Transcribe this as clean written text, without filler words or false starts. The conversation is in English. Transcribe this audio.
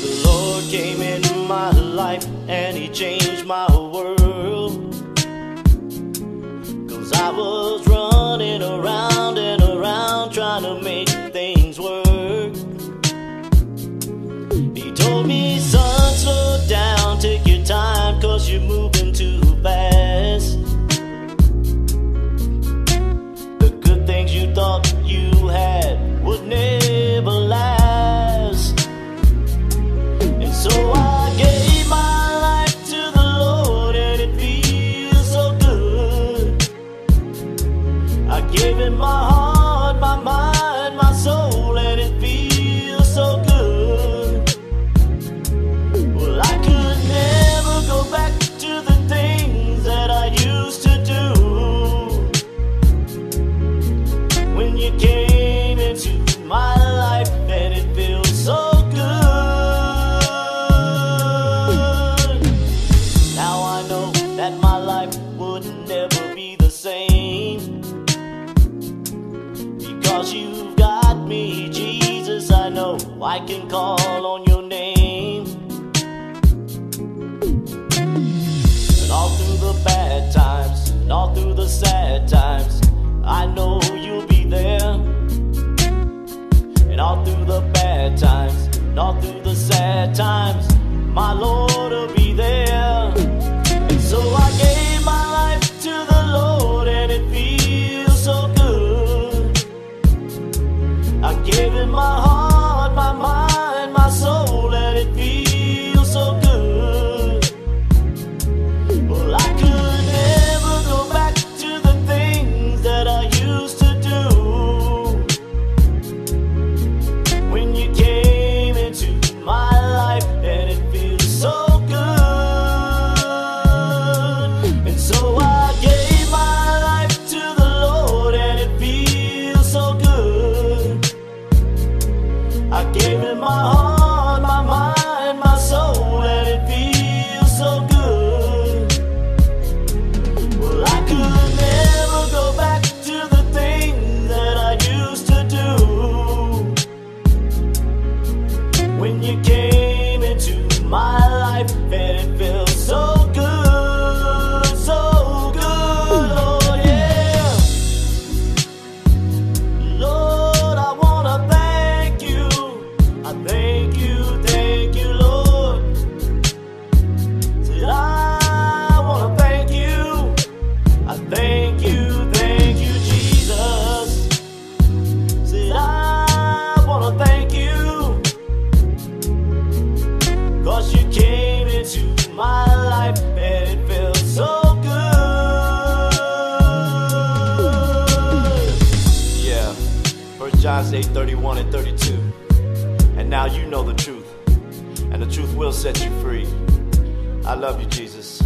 The Lord came into my life and He changed my world. 'Cause I was running around and around trying to make things work. He told me, son, slow down, take your time, 'cause you're moving too fast. The good things you thought you had would never last. And so I gave my life to the Lord and it feels so good. I gave Him my heart, my mind, my soul, and it feels so good. Well, I could never go back to the things that I used to do. When you came into my life and it feels so good. Now I know that my life would never be the same. Because you've got me, Jesus, I know I can call on your name. And all through the bad times, and all through the sad times, I know you'll be there. And all through the bad times, and all through the sad times, my Lord will be there. And so I gave my life to the Lord and it feels so good. I gave Him my heart, my mind, my soul, and it feels so good. Well, I could never go back to the things that I used to do. When you came into my life and it feels so good. And so I gave my life to the Lord and it feels so good. I gave Him my heart, my mind, my soul, and it feels so good. Well, I could never go back to the things that I used to do. When you came into my life and it feels so good, so good, Lord, yeah. Lord, I wanna thank you. I thank you, Lord. Said I wanna thank you. I thank you, Jesus. Said I wanna thank you. 'Cause you came into my life and it feels so good. Yeah, 1 John 8:31 and 32. And now you know the truth, and the truth will set you free. I love you, Jesus.